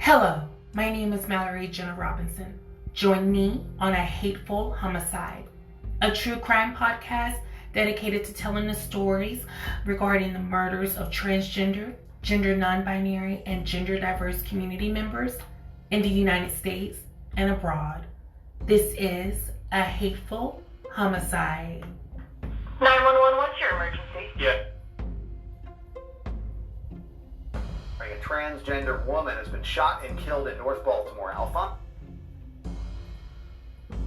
Hello, my name is Mallory Jenna Robinson. Join me on A Hateful Homicide, a true crime podcast dedicated to telling the stories regarding the murders of transgender, gender non-binary, and gender diverse community members in the United States and abroad. This is A Hateful Homicide. 911, what's your emergency? Yeah. A transgender woman has been shot and killed in North Baltimore. Alpha? In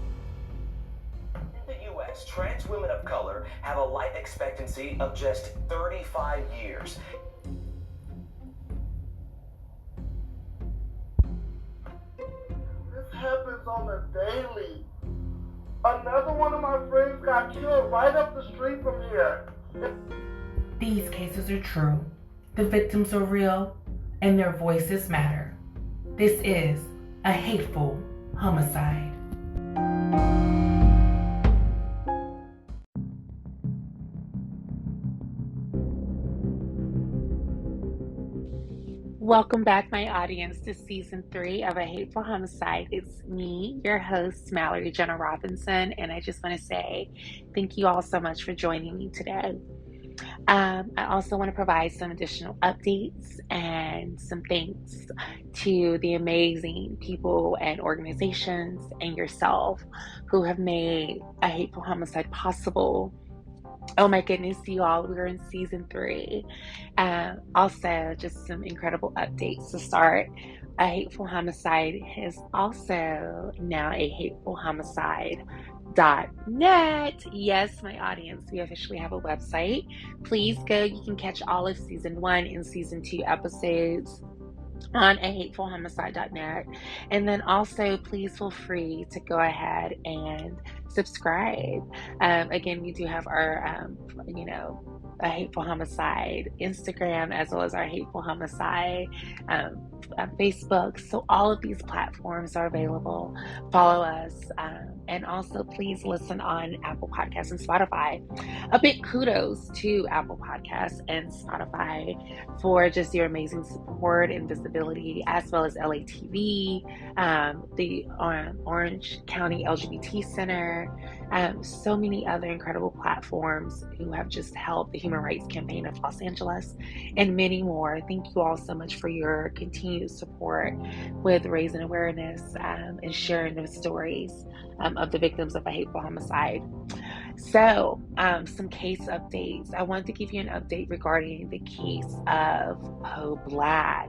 the U.S., trans women of color have a life expectancy of just 35 years. This happens on a daily. Another one of my friends got killed right up the street from here. These cases are true. The victims are real, and their voices matter. This is A Hateful Homicide. Welcome back, my audience, to Season 3 of A Hateful Homicide. It's me, your host, Mallory Jenna Robinson, and I just want to say thank you all so much for joining me today. I also want to provide some additional updates and some thanks to the amazing people and organizations and yourself who have made A Hateful Homicide possible. Oh my goodness, you all, we're in Season 3. Also, just some incredible updates to start. A Hateful Homicide is also now a Hateful Homicide.net. Yes, my audience, we officially have a website. Please go. You can catch all of Season 1 and Season 2 episodes on a hatefulhomicide.net. And then also, please feel free to go ahead and subscribe. Again, we do have our, A Hateful Homicide Instagram, as well as our Hateful Homicide Facebook. So all of these platforms are available. Follow us. And also, please listen on Apple Podcasts and Spotify. A big kudos to Apple Podcasts and Spotify for just your amazing support and visibility, as well as LATV, the Orange County LGBT Center, so many other incredible platforms who have just helped the Human Rights Campaign of Los Angeles, and many more. Thank you all so much for your continued support with raising awareness and sharing the stories of the victims of A Hateful Homicide. So, some case updates. I wanted to give you an update regarding the case of Poe Black.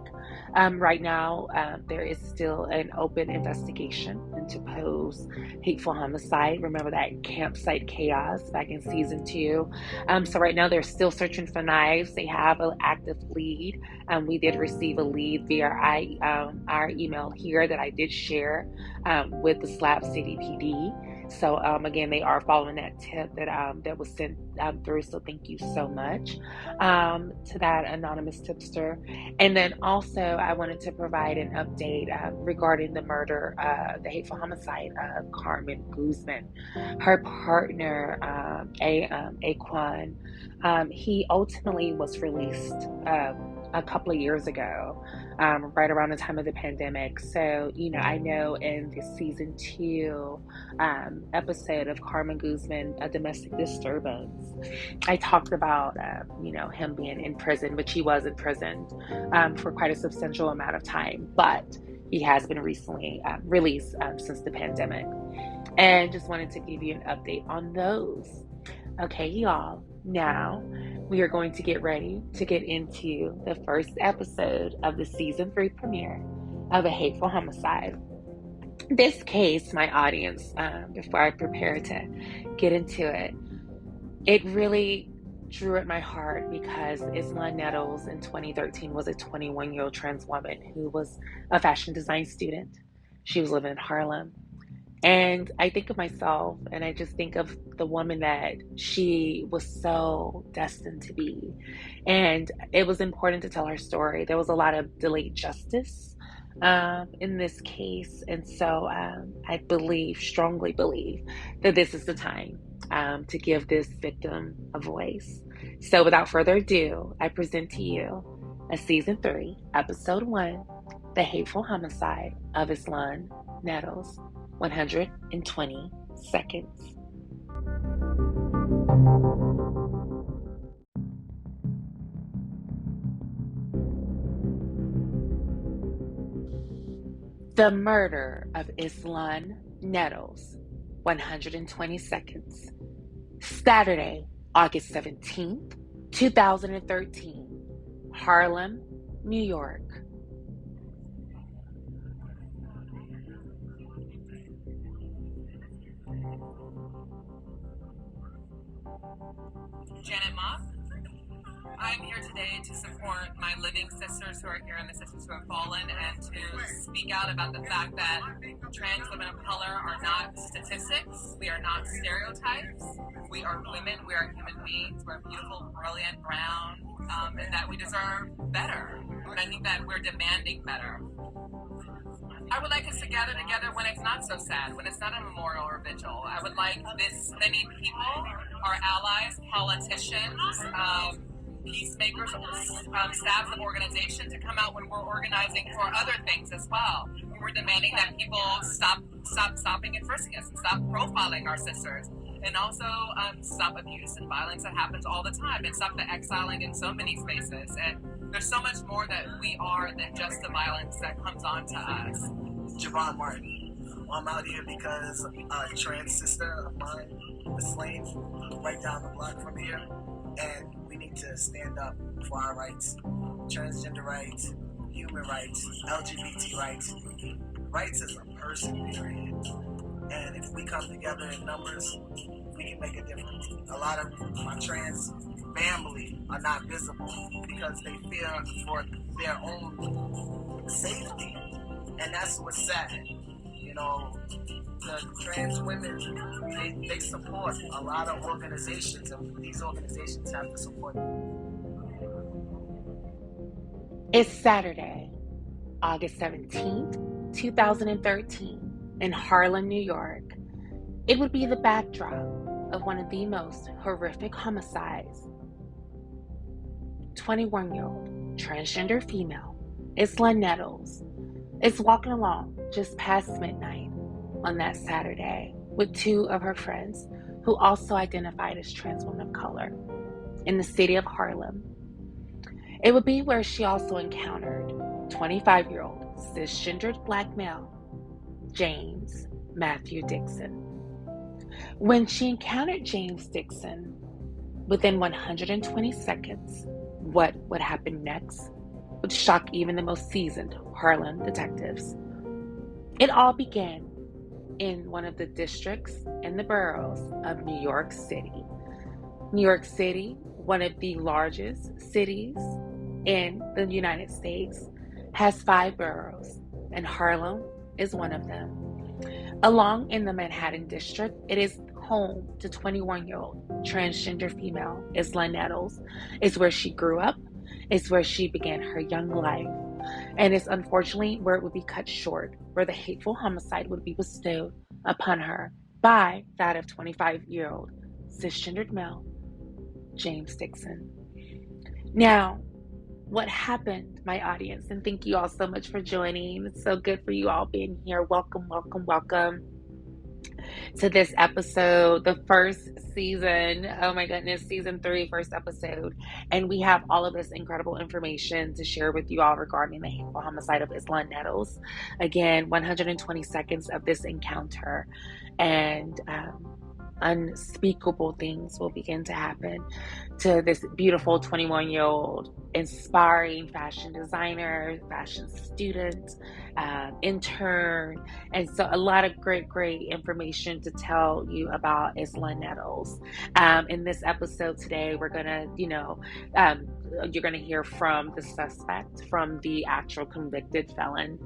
Right now, there is still an open investigation into Poe's hateful homicide. Remember that campsite chaos back in Season 2. So right now, they're still searching for knives. They have an active lead. We did receive a lead via our email here that I did share with the Slab City PD. So again, they are following that tip that was sent through. So thank you so much to that anonymous tipster. And then also, I wanted to provide an update regarding the murder, the hateful homicide of Carmen Guzman. Her partner, Aquan, he ultimately was released a couple of years ago, right around the time of the pandemic. So, I know in the Season 2 episode of Carmen Guzman, A Domestic Disturbance, I talked about, him being in prison, which he was in prison for quite a substantial amount of time, but he has been recently released since the pandemic. And just wanted to give you an update on those. Okay, y'all. Now, we are going to get ready to get into the first episode of the Season 3 premiere of A Hateful Homicide. This case, my audience, before I prepare to get into it, it really drew at my heart because Islan Nettles in 2013 was a 21-year-old trans woman who was a fashion design student. She was living in Harlem. And I think of myself, and I just think of the woman that she was so destined to be. And it was important to tell her story. There was a lot of delayed justice in this case. And so I strongly believe, that this is the time to give this victim a voice. So without further ado, I present to you a Season 3, Episode 1, The Hateful Homicide of Islan Nettles, 120 seconds. The murder of Islan Nettles, 120 seconds. Saturday, August 17th, 2013, Harlem, New York. Janet Moss. I'm here today to support my living sisters who are here and the sisters who have fallen, and to speak out about the fact that trans women of color are not statistics. We are not stereotypes. We are women. We are human beings. We're beautiful, brilliant, brown, and that we deserve better. And I think that we're demanding better. I would like us to gather together when it's not so sad, when it's not a memorial or vigil. I would like this many people, our allies, politicians, peacemakers, staffs of organization, to come out when we're organizing for other things as well. We're demanding that people stop stopping and frisking us, and stop profiling our sisters, and also stop abuse and violence that happens all the time, and stop the exiling in so many spaces. And there's so much more that we are than just the violence that comes on to us. Javon Martin. I'm out here because a trans sister of mine was slain right down the block from here, and we need to stand up for our rights. Transgender rights, human rights, LGBT rights. Rights as a person, period. And if we come together in numbers, we can make a difference. A lot of my trans family are not visible because they fear for their own safety. And that's what's sad. You know, the trans women, they support a lot of organizations, and these organizations have to support them. It's Saturday, August 17th, 2013, in Harlem, New York. It would be the backdrop of one of the most horrific homicides. 21-year-old transgender female, Islan Nettles, is walking along just past midnight on that Saturday with two of her friends who also identified as trans women of color in the city of Harlem. It would be where she also encountered 25-year-old cisgendered black male, James Matthew Dixon. When she encountered James Dixon, within 120 seconds, what would happen next would shock even the most seasoned Harlem detectives. It all began in one of the districts and the boroughs of New York City. New York City, one of the largest cities in the United States, has 5 boroughs, and Harlem is one of them. Along in the Manhattan district, it is home to 21-year-old transgender female Islan Nettles. It's where she grew up. It's where she began her young life. And it's unfortunately where it would be cut short, where the hateful homicide would be bestowed upon her by that of 25-year-old cisgendered male James Dixon. Now, what happened, my audience, and thank you all so much for joining. It's so good for you all being here. Welcome, welcome, welcome to this episode, the first season. Oh my goodness, season 3, first episode. And we have all of this incredible information to share with you all regarding the hateful homicide of Islan Nettles. Again, 120 seconds of this encounter, and unspeakable things will begin to happen to this beautiful 21-year-old inspiring fashion designer, fashion student, intern. And so a lot of great information to tell you about Islan Nettles. In this episode today, we're gonna, you're gonna hear from the suspect, from the actual convicted felon,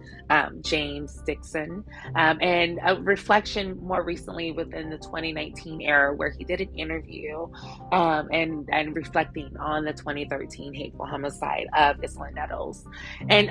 James Dixon, and a reflection more recently within the 2019 2013 era, where he did an interview and reflecting on the 2013 hateful homicide of Islan Nettles. And,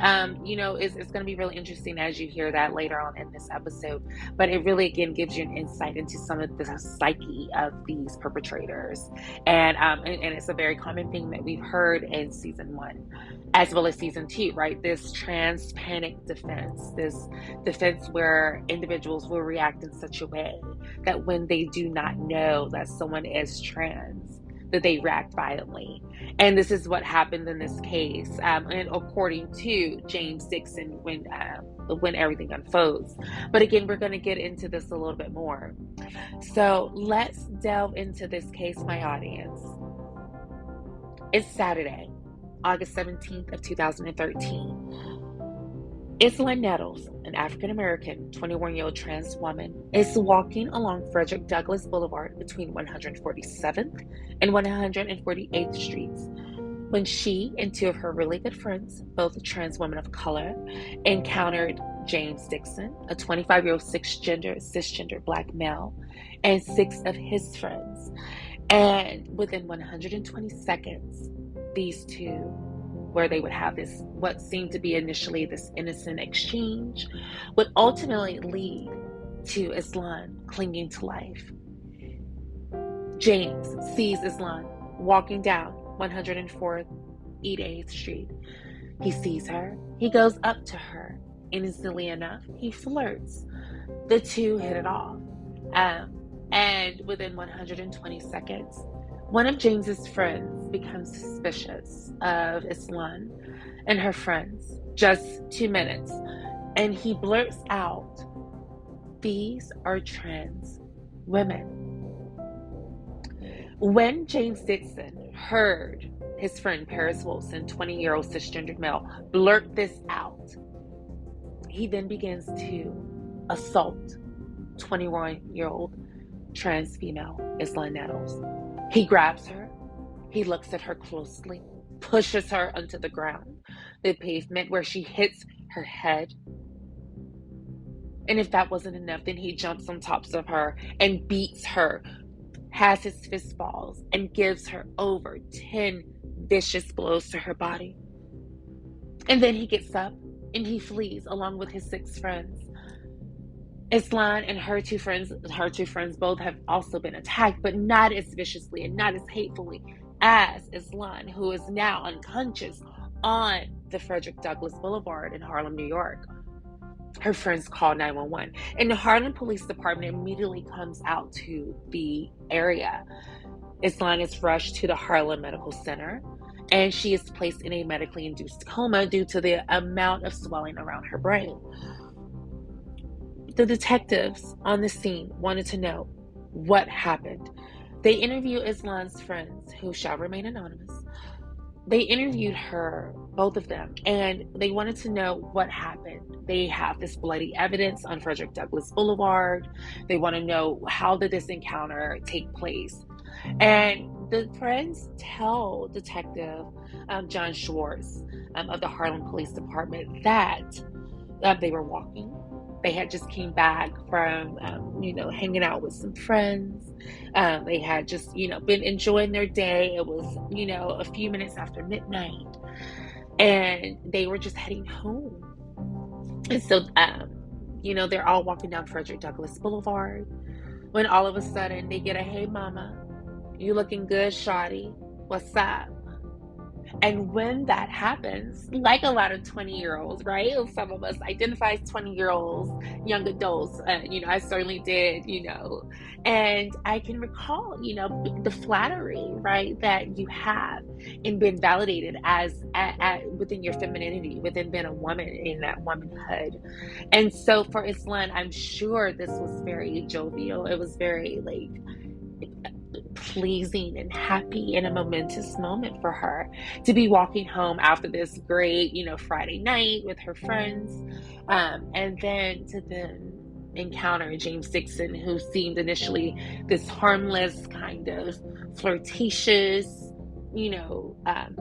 it's going to be really interesting as you hear that later on in this episode. But it really, again, gives you an insight into some of the psyche of these perpetrators. And it's a very common thing that we've heard in season 1, as well as season 2, right? This trans panic defense, this defense where individuals will react in such a way that when they do not know that someone is trans, that they react violently. And this is what happened in this case, and according to James Dixon, when everything unfolds. But again, we're going to get into this a little bit more. So let's delve into this case, my audience. It's Saturday, August 17th of 2013. Islan Nettles, an African-American 21-year-old trans woman, is walking along Frederick Douglass Boulevard between 147th and 148th Streets when she and 2 of her really good friends, both trans women of color, encountered James Dixon, a 25-year-old cisgender black male, and 6 of his friends. And within 120 seconds, these 2, where they would have this, what seemed to be initially this innocent exchange, would ultimately lead to Islan clinging to life. James sees Islan walking down 104th East 8th Street. He sees her, he goes up to her, innocently enough, he flirts. The 2 hit it off. And within 120 seconds, one of James's friends becomes suspicious of Islan and her friends. Just 2 minutes. And he blurts out, "These are trans women." When James Dixon heard his friend Paris Wilson, 20-year-old cisgendered male, blurt this out, he then begins to assault 21-year-old trans female Islan Nettles. He grabs her, he looks at her closely, pushes her onto the ground, the pavement, where she hits her head. And if that wasn't enough, then he jumps on top of her and beats her, has his fist balls, and gives her over 10 vicious blows to her body. And then he gets up and he flees along with his 6 friends. Islan and her two friends both have also been attacked, but not as viciously and not as hatefully as Islan, who is now unconscious on the Frederick Douglass Boulevard in Harlem, New York. Her friends call 911, and the Harlem Police Department immediately comes out to the area. Islan is rushed to the Harlem Medical Center, and she is placed in a medically induced coma due to the amount of swelling around her brain. The detectives on the scene wanted to know what happened. They interviewed Islan's friends, who shall remain anonymous. They interviewed her, both of them, and they wanted to know what happened. They have this bloody evidence on Frederick Douglass Boulevard. They want to know, how did this encounter take place? And the friends tell Detective John Schwartz of the Harlem Police Department that they were walking. They had just came back from, hanging out with some friends. They had just, been enjoying their day. It was, a few minutes after midnight, and they were just heading home. And so, they're all walking down Frederick Douglass Boulevard when all of a sudden they get a, "Hey mama, you looking good, shawty, what's up?" And when that happens, like a lot of 20-year-olds, right? Some of us identify as 20-year-olds, young adults. I certainly did, And I can recall, the flattery, right, that you have in being validated as within your femininity, within being a woman in that womanhood. And so for Islan, I'm sure this was very jovial. It was very pleasing and happy and a momentous moment for her to be walking home after this great, Friday night with her friends, and then to encounter James Dixon, who seemed initially this harmless, kind of flirtatious,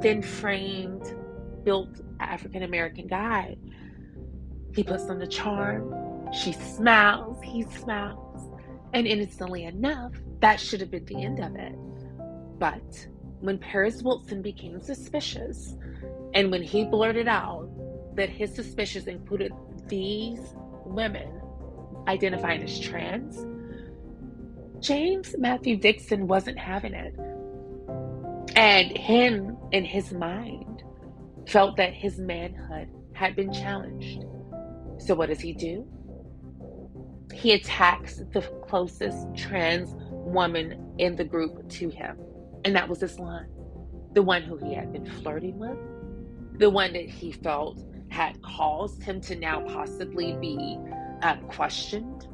thin-framed, built African-American guy. He puts on the charm. She smiles. He smiles. And innocently enough, that should have been the end of it. But when Paris Wilson became suspicious, and when he blurted out that his suspicions included these women identifying as trans, James Matthew Dixon wasn't having it. And him, in his mind, felt that his manhood had been challenged. So what does he do? He attacks the closest trans woman in the group to him. And that was Islan, the one who he had been flirting with, the one that he felt had caused him to now possibly be questioned.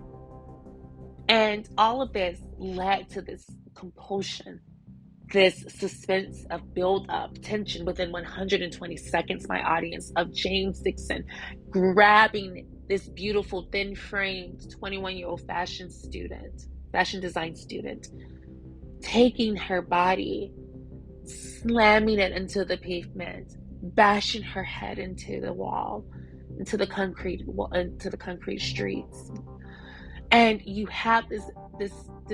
And all of this led to this compulsion, this suspense of build-up tension within 120 seconds, my audience, of James Dixon grabbing this beautiful, thin-framed 21-year-old fashion design student, taking her body, slamming it into the pavement, bashing her head into the wall, into the concrete streets. And you have this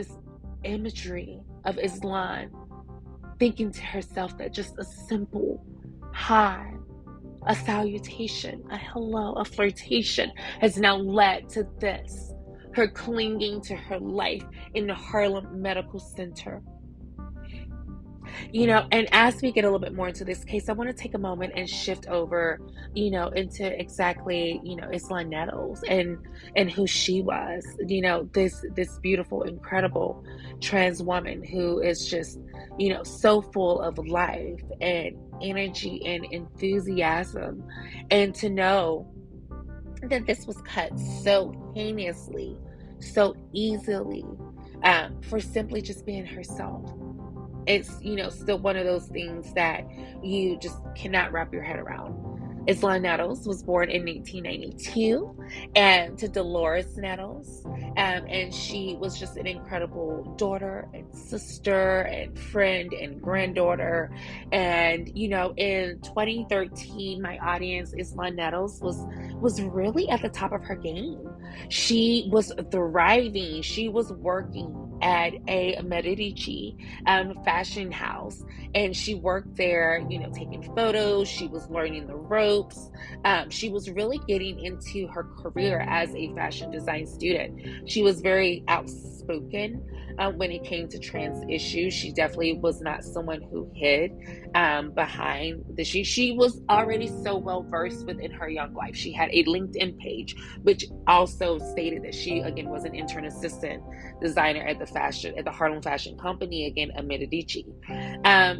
imagery of Islan thinking to herself that just a simple hi, a salutation, a hello, a flirtation has now led to this, her clinging to her life in the Harlem Medical Center. And as we get a little bit more into this case, I want to take a moment and shift over, into exactly, Islan Nettles and who she was, this beautiful, incredible trans woman who is just, so full of life and energy and enthusiasm. And to know that this was cut so heinously, so easily, for simply just being herself. It's, still one of those things that you just cannot wrap your head around. Islan Nettles was born in 1992 to Dolores Nettles. And she was just an incredible daughter and sister and friend and granddaughter. And, in 2013, my audience, Islan Nettles was really at the top of her game. She was thriving. She was working at a Medici fashion house, and she worked there, taking photos. She was learning the ropes. She was really getting into her career as a fashion design student. She was very outspoken when it came to trans issues. She definitely was not someone who hid behind the she was already so well versed within her young life. She had a LinkedIn page, which also stated that she, again, was an intern assistant designer at the Harlem Fashion Company, again, a Medici.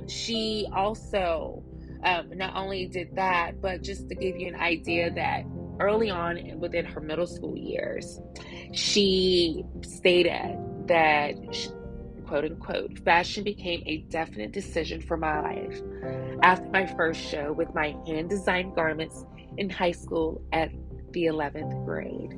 She also not only did that, but just to give you an idea that early on within her middle school years, she stated that, quote unquote, fashion became a definite decision for my life after my first show with my hand-designed garments in high school at the 11th grade.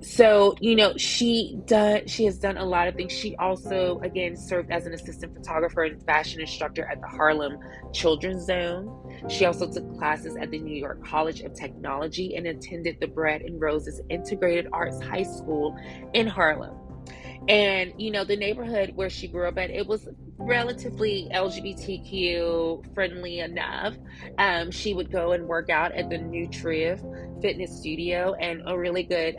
So, she has done a lot of things. She also, again, served as an assistant photographer and fashion instructor at the Harlem Children's Zone. She also took classes at the New York College of Technology and attended the Bread and Roses Integrated Arts High School in Harlem. And, the neighborhood where she grew up at, it was relatively LGBTQ friendly enough. She would go and work out at the Nutritive Fitness Studio, and a really good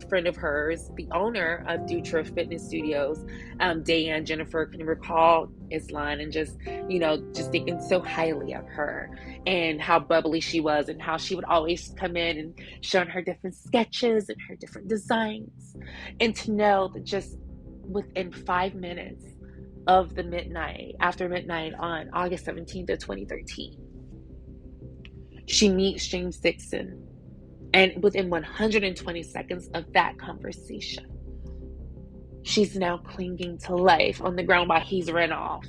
friend of hers, the owner of Nutritive Fitness Studios, Dayan Jennifer, can recall Islan and just thinking so highly of her and how bubbly she was and how she would always come in and show her different sketches and her different designs. And to know that just within 5 minutes of after midnight on August 17th of 2013, she meets James Dixon. And within 120 seconds of that conversation, she's now clinging to life on the ground while he's run off.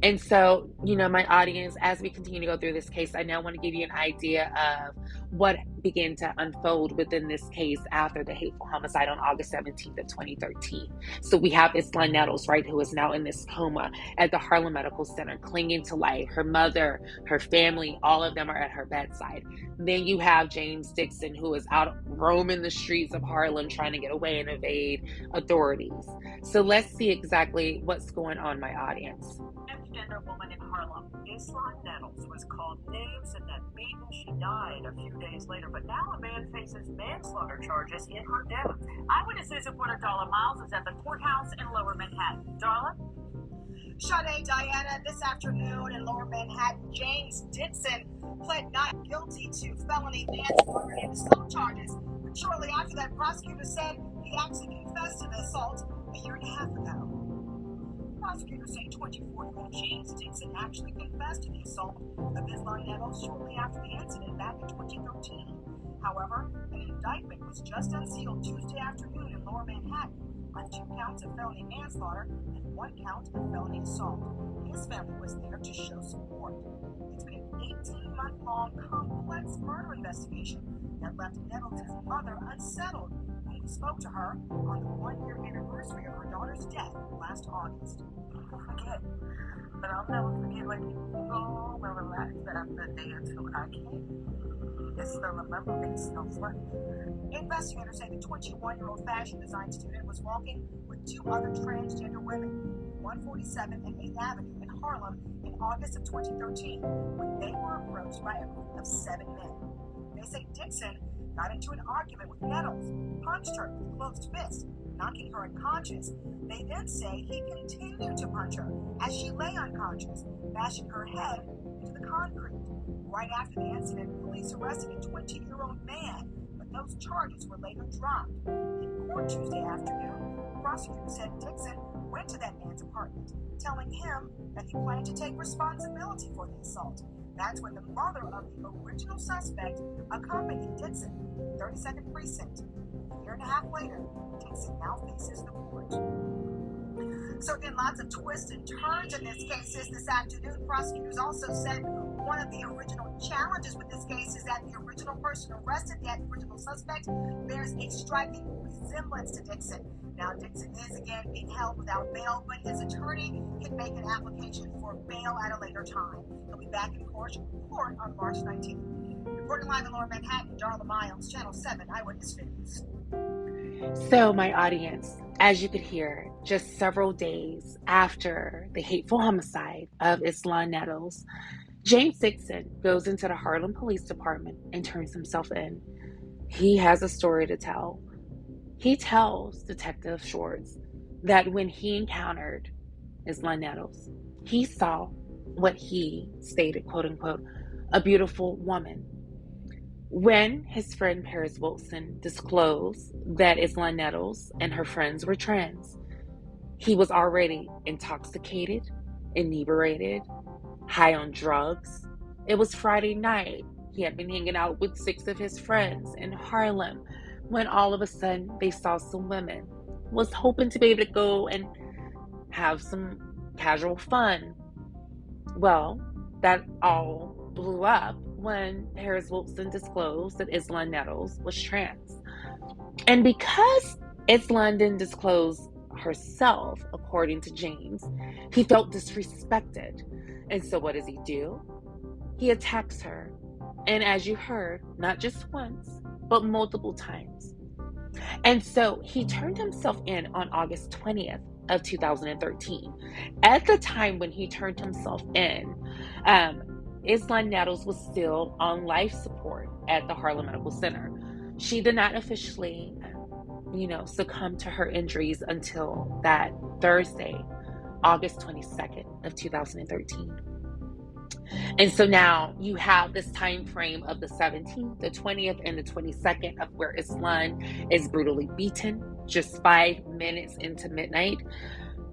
And so, my audience, as we continue to go through this case, I now want to give you an idea of what began to unfold within this case after the hateful homicide on August 17th of 2013. So we have Islan Nettles, right, who is now in this coma at the Harlem Medical Center, clinging to life. Her mother, her family, all of them are at her bedside. Then you have James Dixon, who is out roaming the streets of Harlem trying to get away and evade authorities. So let's see exactly what's going on, my audience. Transgender woman in Harlem, Islan Nettles, was called names and then beaten. She died a few days later, but now a man faces manslaughter charges in her death. Eyewitness News reporter Darla Miles is at the courthouse in Lower Manhattan. Darla? Sade, Diana, this afternoon in Lower Manhattan, James Dixon pled not guilty to felony manslaughter and assault charges. But shortly after that, prosecutors said he actually confessed to the assault a year and a half ago. Prosecutors say 24-year-old James Dixon actually confessed to the assault of Islan Nettles shortly after the incident back in 2013. However, an indictment was just unsealed Tuesday afternoon in Lower Manhattan on 2 counts of felony manslaughter and 1 count of felony assault. His family was there to show support. It's been an 18-month-long complex murder investigation that left Nettles' mother unsettled when we spoke to her on the 1-year anniversary of her daughter's death last August. I'll forget, but I'll never forget when you go and relax after a day or two. I can't. It's still remember me so funny. Investigators say the 21-year-old fashion design student was walking with 2 other transgender women, 147 and 8th Avenue in Harlem in August of 2013, when they were approached by a group of 7 men. They say Dixon got into an argument with Nettles, punched her with a closed fist, knocking her unconscious. They then say he continued to punch her as she lay unconscious, bashing her head into the concrete. Right after the incident, police arrested a 20-year-old man, but those charges were later dropped. In court Tuesday afternoon, prosecutors said Dixon went to that man's apartment, telling him that he planned to take responsibility for the assault. That's when the mother of the original suspect accompanied Dixon to the 32nd precinct. A year and a half later, Dixon now faces the court. So again, lots of twists and turns in this case this afternoon. Prosecutors also said one of the original challenges with this case is that the original person arrested, that original suspect, bears a striking resemblance to Dixon. Now, Dixon is again being held without bail, but his attorney can make an application for bail at a later time. He'll be back in court on March 19th. Reporting live in Lower Manhattan, Darla Miles, Channel 7 Eyewitness News. So, my audience, as you could hear, just several days after the hateful homicide of Islan Nettles, James Dixon goes into the Harlem Police Department and turns himself in. He has a story to tell. He tells Detective Schwartz that when he encountered Islan Nettles, he saw what he stated, quote unquote, a beautiful woman. When his friend Paris Wilson disclosed that Islan Nettles and her friends were trans, he was already intoxicated, inebriated, high on drugs. It was Friday night. He had been hanging out with 6 of his friends in Harlem when all of a sudden they saw some women. Was hoping to be able to go and have some casual fun. Well, that all blew up when Paris Wilson disclosed that Islan Nettles was trans. And because Islan didn't disclose herself, according to James, he felt disrespected. And so what does he do? He attacks her. And as you heard, not just once, but multiple times. And so he turned himself in on August 20th of 2013. At the time when he turned himself in, Islan Nettles was still on life support at the Harlem Medical Center. She did not officially, succumb to her injuries until that Thursday, August 22nd of 2013. And so now you have this time frame of the 17th, the 20th, and the 22nd of where Islan is brutally beaten just 5 minutes into midnight.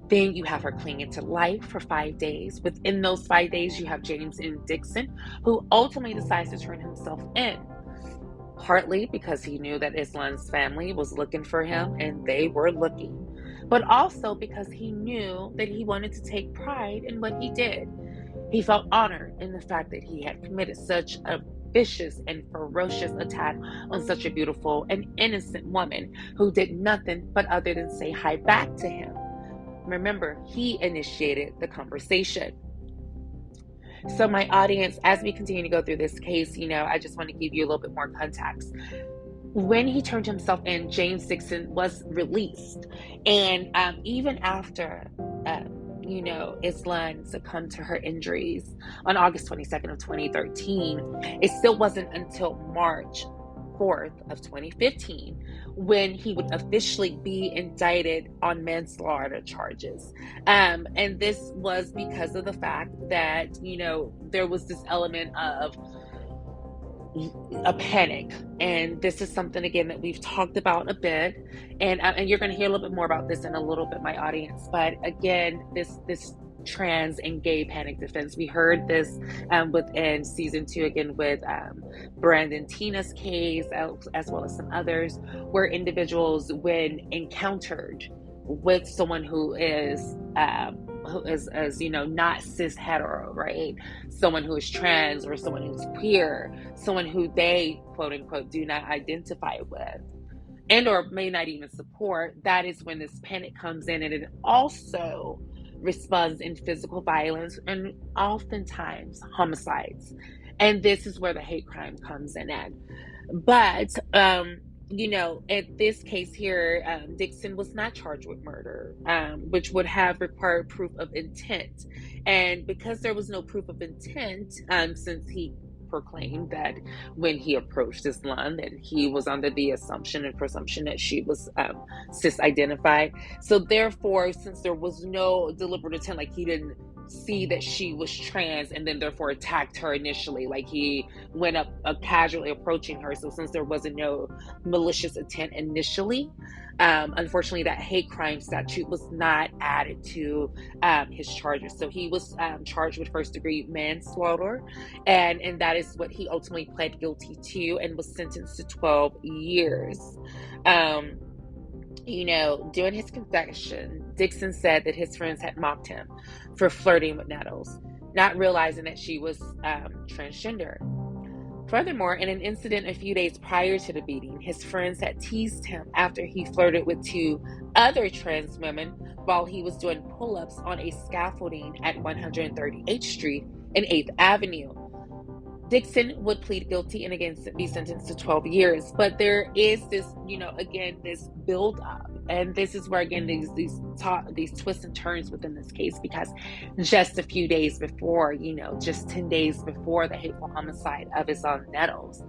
Then you have her clinging to life for 5 days. Within those 5 days, you have James Dixon, who ultimately decides to turn himself in. Partly because he knew that Islan's family was looking for him, and they were looking. But also because he knew that he wanted to take pride in what he did. He felt honored in the fact that he had committed such a vicious and ferocious attack on such a beautiful and innocent woman who did nothing but other than say hi back to him. Remember, he initiated the conversation. So my audience, as we continue to go through this case, I just want to give you a little bit more context. When he turned himself in, James Dixon was released. And even after, Islan succumbed to her injuries on August 22nd of 2013, it still wasn't until March 4th of 2015 when he would officially be indicted on manslaughter charges. And this was because of the fact that, there was this element of a panic. And this is something, again, that we've talked about a bit. And you're going to hear a little bit more about this in a little bit, my audience. But again, this trans and gay panic defense, we heard this within season 2, again, with Brandon Tina's case, as well as some others, where individuals, when encountered with someone who is not cis hetero, right? Someone who is trans or someone who's queer, someone who they quote unquote do not identify with and or may not even support, that is when this panic comes in, and it also responds in physical violence and oftentimes homicides. And this is where the hate crime comes in at. But at this case here, Dixon was not charged with murder, which would have required proof of intent. And because there was no proof of intent, since he proclaimed that when he approached Islan that he was under the assumption and presumption that she was cis-identified. So therefore, since there was no deliberate intent, like he didn't see that she was trans and then therefore attacked her initially, like he went up casually approaching her. So since there wasn't no malicious intent initially, unfortunately that hate crime statute was not added to his charges. So he was charged with first degree manslaughter, and that is what he ultimately pled guilty to and was sentenced to 12 years. During his confession, Dixon said that his friends had mocked him for flirting with Nettles, not realizing that she was transgender. Furthermore, in an incident a few days prior to the beating, his friends had teased him after he flirted with 2 other trans women while he was doing pull-ups on a scaffolding at 138th Street and 8th Avenue. Dixon would plead guilty and again be sentenced to 12 years. But there is this, again, this build up. And this is where, again, these twists and turns within this case, because just a few days before, just 10 days before the hateful homicide of Islan Nettles,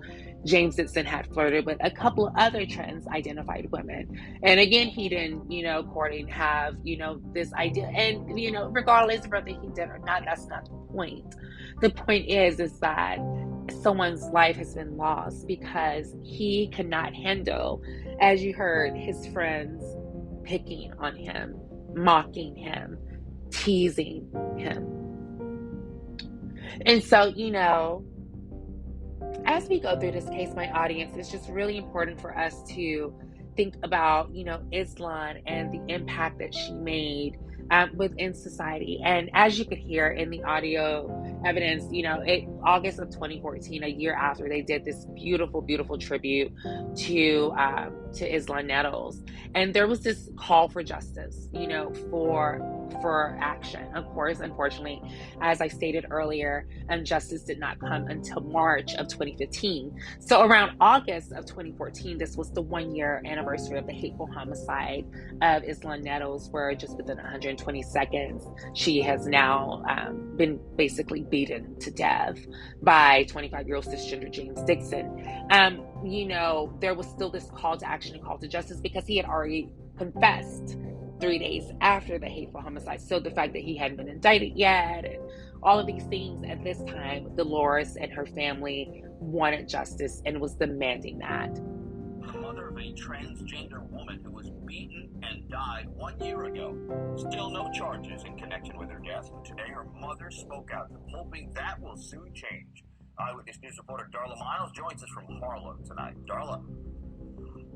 James Dixon had flirted with a couple of other trans-identified women. And again, he didn't, according, have, this idea. And, regardless of whether he did or not, that's not the point. The point is that someone's life has been lost because he could not handle, as you heard, his friends picking on him, mocking him, teasing him. And so, as we go through this case, my audience, it's just really important for us to think about, Islan and the impact that she made within society. And as you could hear in the audio evidence, August of 2014, a year after, they did this beautiful, beautiful tribute to Islan Nettles. And there was this call for justice, for action. Of course, unfortunately, as I stated earlier, justice did not come until March of 2015. So around August of 2014, this was the 1-year anniversary of the hateful homicide of Islan Nettles, where just within 120 seconds, she has now been basically beaten to death by 25-year-old cisgender James Dixon. There was still this call to action and call to justice because he had already confessed 3 days after the hateful homicide. So the fact that he hadn't been indicted yet and all of these things at this time, Dolores and her family wanted justice and was demanding that. The mother of a transgender woman who was beaten and died 1 year ago. Still no charges in connection with her death. And today her mother spoke out, hoping that will soon change. Eyewitness News reporter Darla Miles joins us from Harlem tonight. Darla.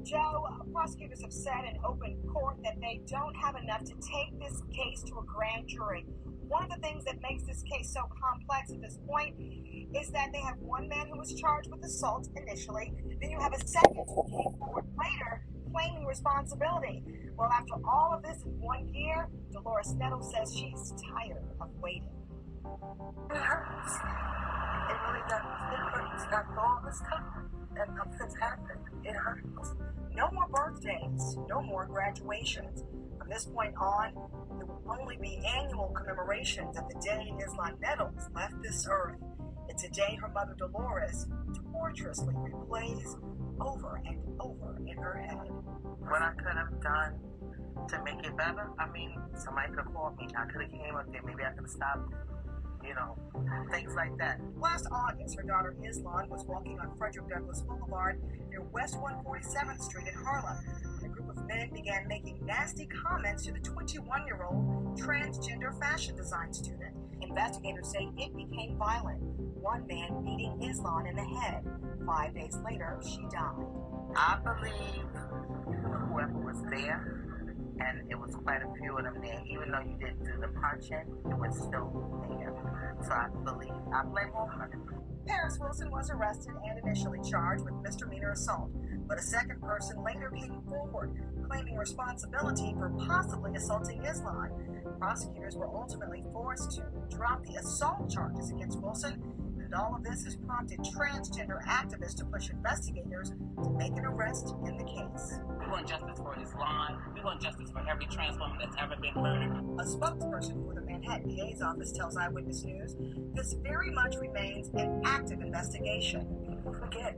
Joe, prosecutors have said in open court that they don't have enough to take this case to a grand jury. One of the things that makes this case so complex at this point is that they have one man who was charged with assault initially, then you have a second who came forward later claiming responsibility. Well, after all of this in 1 year, Dolores Nettles says she's tired of waiting. It hurts. It really does. It hurts after all this time and nothing's happened. It hurts. No more birthdays, no more graduations. From this point on, there will only be annual commemorations of the day Islan Nettles left this earth. It's a day her mother Dolores torturously replays over and over in her head. What I could have done to make it better, I mean, somebody could have called me. I could have came up there. Maybe I could have stopped, things like that. Last August, her daughter Islan was walking on Frederick Douglass Boulevard near West 147th Street in Harlem. A group of men began making nasty comments to the 21-year-old transgender fashion design student. Investigators say it became violent, one man beating Islan in the head. 5 days later, she died. I believe whoever was there, and it was quite a few of them there, even though you didn't do the punching, it was still there. So I blame all of them. Paris Wilson was arrested and initially charged with misdemeanor assault, but a second person later came forward, claiming responsibility for possibly assaulting Islan. Prosecutors were ultimately forced to drop the assault charges against Wilson, and all of this has prompted transgender activists to push investigators to make an arrest in the case. We want justice for Islan. We want justice for every trans woman that's ever been murdered. A spokesperson for the Manhattan DA's office tells Eyewitness News this very much remains an active investigation. People forget,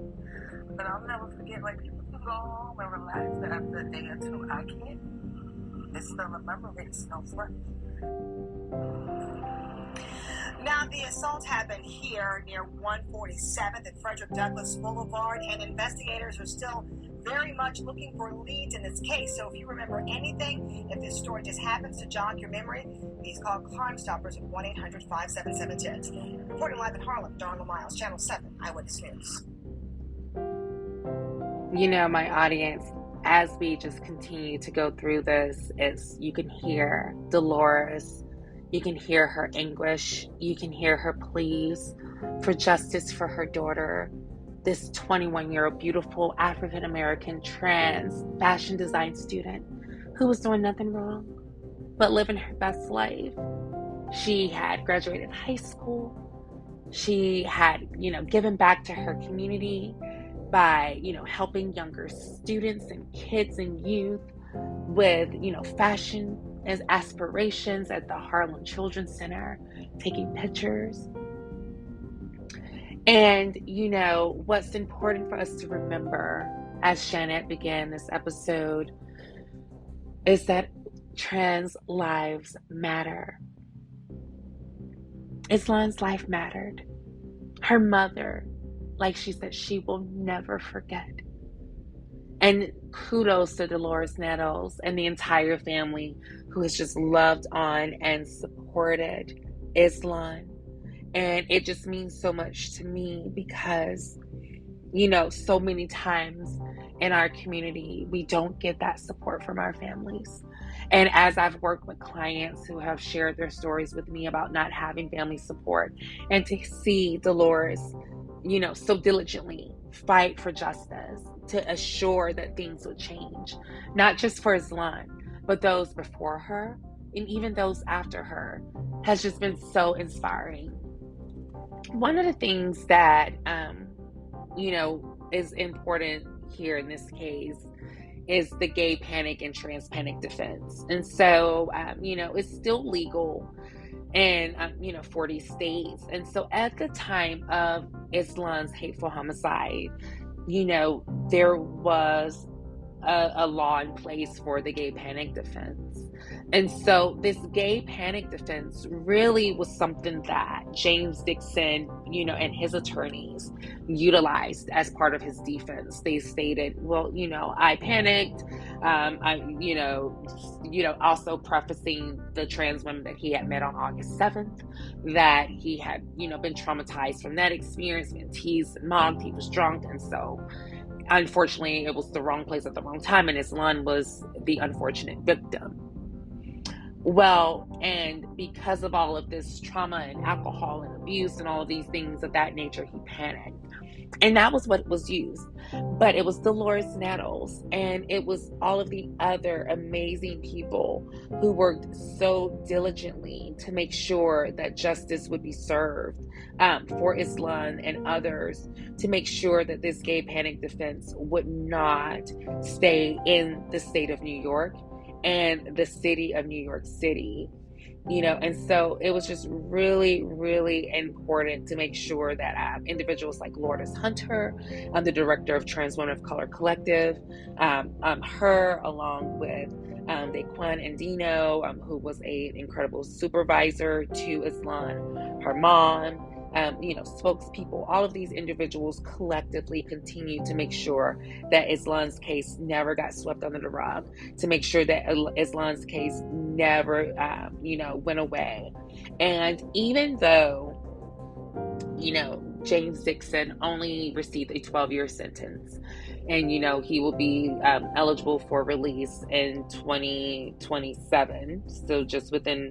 but I'll never forget. Like, people can go home and relax after a day or two. I can't. It's still a memory. It's still fresh. Now, the assault happened here near 147th and Frederick Douglass Boulevard, and investigators are still very much looking for leads in this case. So if you remember anything, if this story just happens to jog your memory, please call Crime Stoppers at 1-800-577-TITS. Reporting live in Harlem, Darla Miles, Channel 7, Eyewitness News. My audience, as we just continue to go through this, you can hear Dolores. You can hear her anguish. You can hear her pleas for justice for her daughter, this 21-year-old beautiful African-American trans fashion design student who was doing nothing wrong but living her best life. She had graduated high school. She had, given back to her community by, helping younger students and kids and youth with, fashion as aspirations at the Harlem Children's Center, taking pictures. And, what's important for us to remember, as Shanette began this episode, is that trans lives matter. Islan's life mattered. Her mother, like she said, she will never forget. And kudos to Dolores Nettles and the entire family who has just loved on and supported Islan. And it just means so much to me because, so many times in our community, we don't get that support from our families. And as I've worked with clients who have shared their stories with me about not having family support, and to see Dolores, so diligently fight for justice to assure that things would change, not just for Islan, but those before her and even those after her, has just been so inspiring. One of the things that, is important here in this case is the gay panic and trans panic defense. And so, it's still legal in, 40 states. And so at the time of Islan's hateful homicide, there was a law in place for the gay panic defense. And so this gay panic defense really was something that James Dixon, and his attorneys utilized as part of his defense. They stated, well, I panicked. Also prefacing the trans women that he had met on August 7th, that he had, been traumatized from that experience, been teased and mocked. He was drunk. And so unfortunately, it was the wrong place at the wrong time. And Islan was the unfortunate victim. Well, and because of all of this trauma and alcohol and abuse and all of these things of that nature, he panicked. And that was what was used. But it was Dolores Nettles and it was all of the other amazing people who worked so diligently to make sure that justice would be served for Islan and others, to make sure that this gay panic defense would not stay in the state of New York and the city of New York City. And so it was just really, really important to make sure that individuals like Lourdes Hunter, the director of Trans Women of Color Collective, her, along with Daquan and Dino, who was an incredible supervisor to Islan, her mom, spokespeople, all of these individuals collectively continue to make sure that Islan's case never got swept under the rug, to make sure that Islan's case never, went away. And even though, James Dixon only received a 12-year sentence, and, he will be eligible for release in 2027, so just within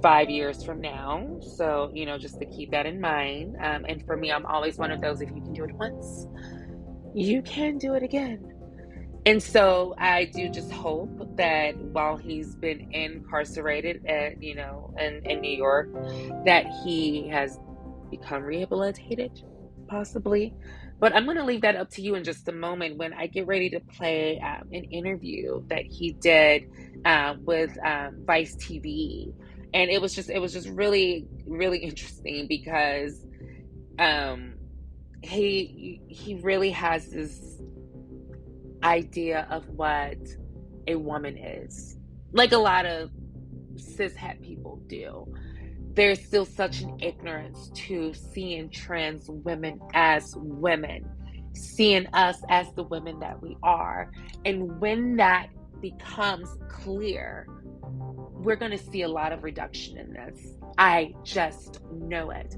5 years from now. So, just to keep that in mind. And for me, I'm always one of those, if you can do it once, you can do it again. And so I do just hope that while he's been incarcerated in New York, that he has become rehabilitated, possibly. But I'm going to leave that up to you in just a moment when I get ready to play an interview that he did with Vice TV. And it was just really, really interesting because he really has this idea of what a woman is, like a lot of cishet people do. There's still such an ignorance to seeing trans women as women, seeing us as the women that we are. And when that becomes clear, we're going to see a lot of reduction in this. I just know it.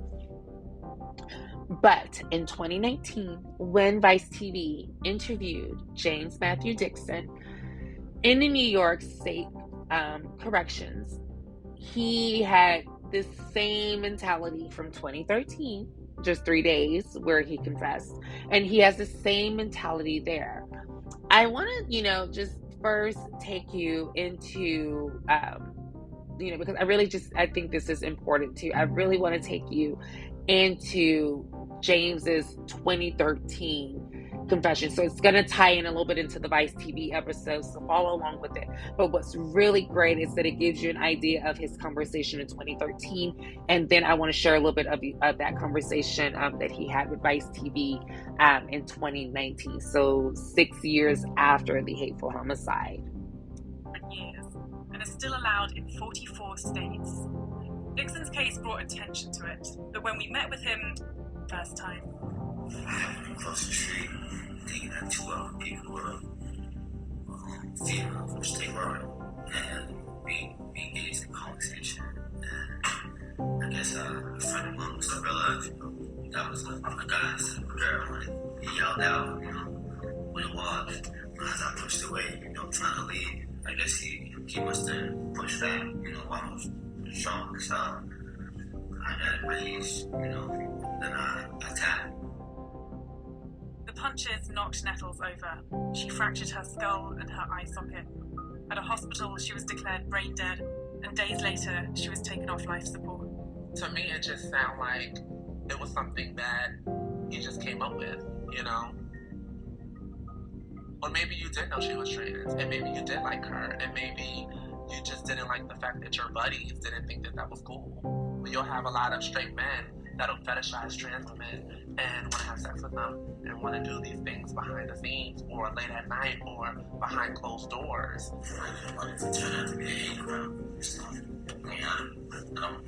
But in 2019, when Vice TV interviewed James Matthew Dixon in the New York State Corrections, he had this same mentality from 2013, just 3 days where he confessed, and he has the same mentality there. I want to, just first take you into, because I think this is important too. I really want to take you into James's 2013 confession. So it's going to tie in a little bit into the Vice TV episode, so follow along with it. But what's really great is that it gives you an idea of his conversation in 2013, and then I want to share a little bit of that conversation that he had with Vice TV in 2019, so 6 years after the Hateful Homicide. Years, and is still allowed in 44 states. Dixon's case brought attention to it, but when we met with him first time, across the street, thinking that 2 people were female from State Road, and we engaged in conversation. And I guess a friend of mine was like, realized, that was a guy instead of a girl, and he yelled out, when it was. As I pushed away, trying to leave, I guess he must have pushed back, while I was strong. So I got enraged, then I attacked. The punches knocked Nettles over. She fractured her skull and her eye socket. At a hospital, she was declared brain dead, and days later, she was taken off life support. To me, it just sounded like it was something that he just came up with, Or maybe you did know she was trans, and maybe you did like her, and maybe you just didn't like the fact that your buddies didn't think that was cool. But you'll have a lot of straight men that'll fetishize trans women and want to have sex with them and want to do these things behind the scenes or late at night or behind closed doors. I wanted to turn out to be a hate crime. I don't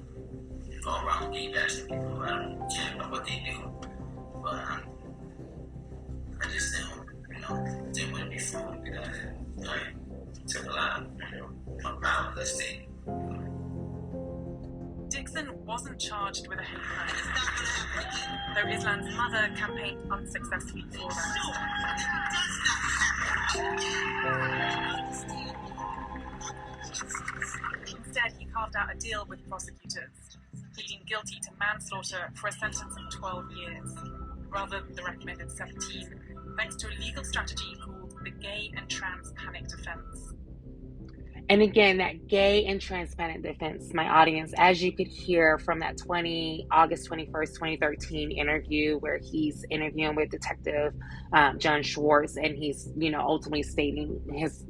go around gay bashing people. I don't care about what they do. But I just didn't want to be fooled because it took a lot of my listing. Dixon wasn't charged with a hate crime, though Islan's mother campaigned unsuccessfully for that. carved out a deal with prosecutors, pleading guilty to manslaughter for a sentence of 12 years, rather than the recommended 17, thanks to a legal strategy called the gay and trans panic defense. And again, that gay and trans panic defense, my audience, as you could hear from that August 21st, 2013 interview where he's interviewing with Detective John Schwartz, and he's, ultimately stating his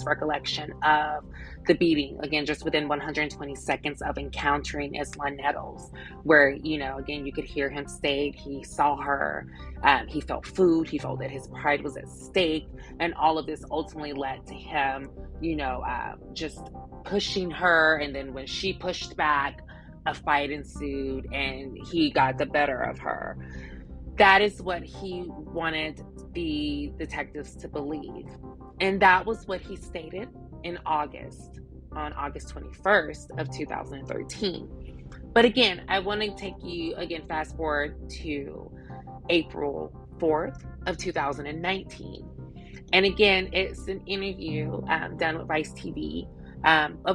recollection of the beating, again, just within 120 seconds of encountering Islan Nettles, where, again, you could hear him state he saw her, he felt food, he felt that his pride was at stake, and all of this ultimately led to him, just pushing her, and then when she pushed back, a fight ensued and he got the better of her. That is what he wanted the detectives to believe, and that was what he stated on August 21st of 2013. But again, I want to take you fast forward to April 4th of 2019. And again, it's an interview done with Vice TV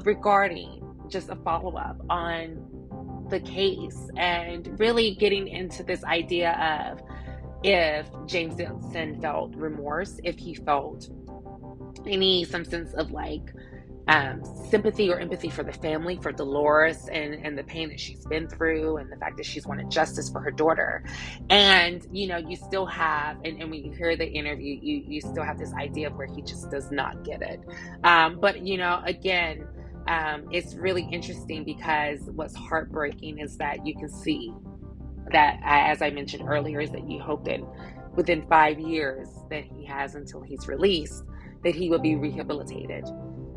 regarding just a follow-up on the case, and really getting into this idea of if James Dixon felt remorse, if he felt some sense of sympathy or empathy for the family, for Dolores, and the pain that she's been through, and the fact that she's wanted justice for her daughter. And you still have, and when you hear the interview, you still have this idea of where he just does not get it. But again, it's really interesting, because what's heartbreaking is that you can see that, as I mentioned earlier, is that you hope that within 5 years that he has until he's released, that he will be rehabilitated.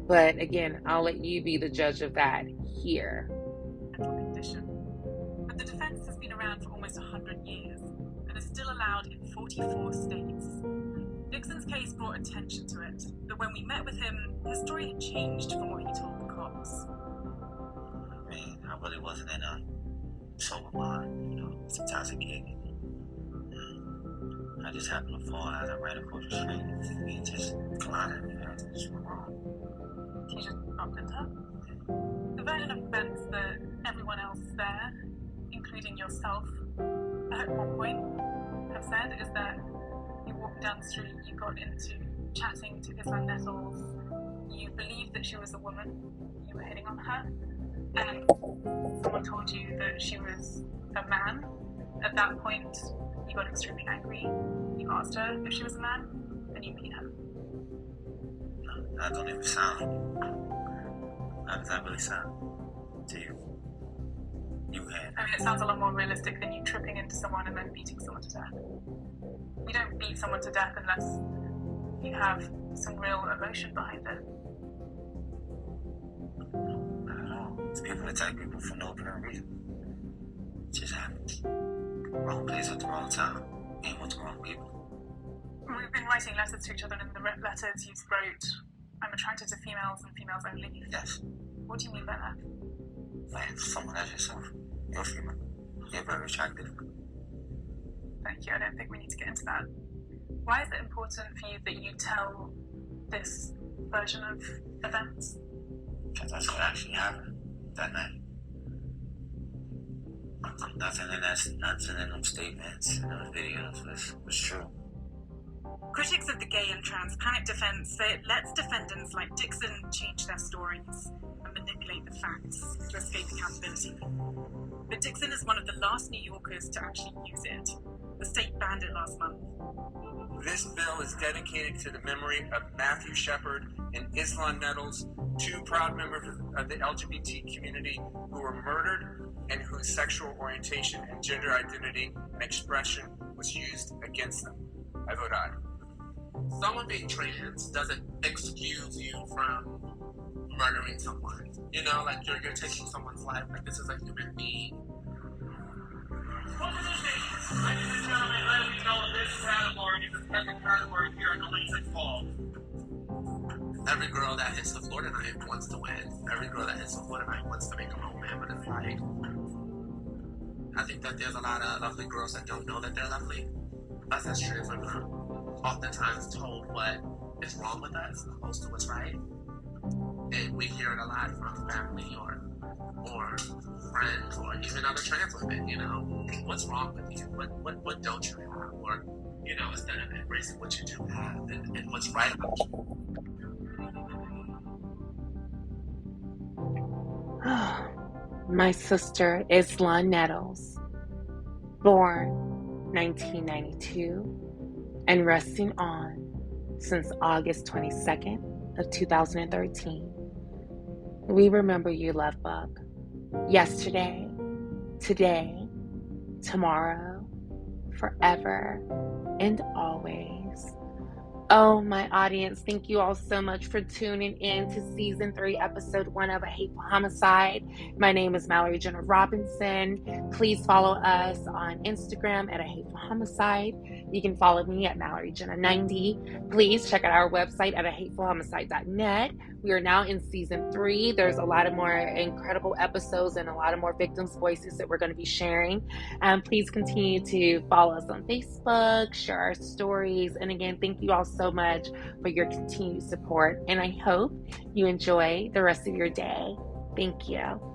But again, I'll let you be the judge of that here. Mental condition. But the defense has been around for almost 100 years and is still allowed in 44 states. Dixon's case brought attention to it, but when we met with him, his story had changed from what he told the cops. I really wasn't in a sober mind, sometimes a kid. I just happened to fall as I ran across the street and just collided and everything just went wrong. You just bumped into her? The version of events that everyone else there, including yourself, at one point have said is that you walked down the street, you got into chatting to Islan Nettles, you believed that she was a woman, you were hitting on her, and someone told you that she was a man. At that point, you got extremely angry, you asked her if she was a man, and you beat her. That don't even sound. How does that really sound to you? It sounds a lot more realistic than you tripping into someone and then beating someone to death. You don't beat someone to death unless you have some real emotion behind it. Not at all. It's people attack people for no apparent reason. It just happens. Wrong place at the wrong time. Being with the wrong people. We've been writing letters to each other, and in the letters you wrote, "I'm attracted to females and females only." Yes. What do you mean by that? Like someone as yourself. You're female. You're very attractive. Thank you. I don't think we need to get into that. Why is it important for you that you tell this version of events? Because that's what actually happened that night. Nothing in them statements and those videos was true. Critics of the gay and trans panic defense say it lets defendants like Dixon change their stories and manipulate the facts to escape accountability. But Dixon is one of the last New Yorkers to actually use it. The state banned it last month. This bill is dedicated to the memory of Matthew Shepard and Islan Nettles, two proud members of the LGBT community who were murdered and whose sexual orientation and gender identity and expression was used against them. I vote aye. Someone being trans doesn't excuse you from murdering someone. You're taking someone's life. This is a human being. Ladies and gentlemen, let me know this category is the second category here in Olympic Falls. Every girl that hits the floor tonight wants to win. Every girl that hits the floor tonight wants to make a moment, but it's I think that there's a lot of lovely girls that don't know that they're lovely. Us as trans women are oftentimes told what is wrong with us opposed to what's right. And we hear it a lot from family or or friends or even other trans women, you know, what's wrong with you? What don't you have? Or, you know, instead of embracing what you do have and what's right about you. My sister, Islan Nettles, born 1992 and resting on since August 22nd of 2013. We remember you, love bug. Yesterday, today, tomorrow, forever, and always. Oh, my audience, thank you all so much for tuning in to Season 3, Episode 1 of A Hateful Homicide. My name is Mallory Jenna Robinson. Please follow us on Instagram at A Hateful Homicide. You can follow me at Mallory Jenna 90. Please check out our website at ahatefulhomicide.net. We are now in Season 3. There's a lot of more incredible episodes and a lot of more victims' voices that we're going to be sharing. Please continue to follow us on Facebook, share our stories, and again, thank you all so much for your continued support, and I hope you enjoy the rest of your day. Thank you.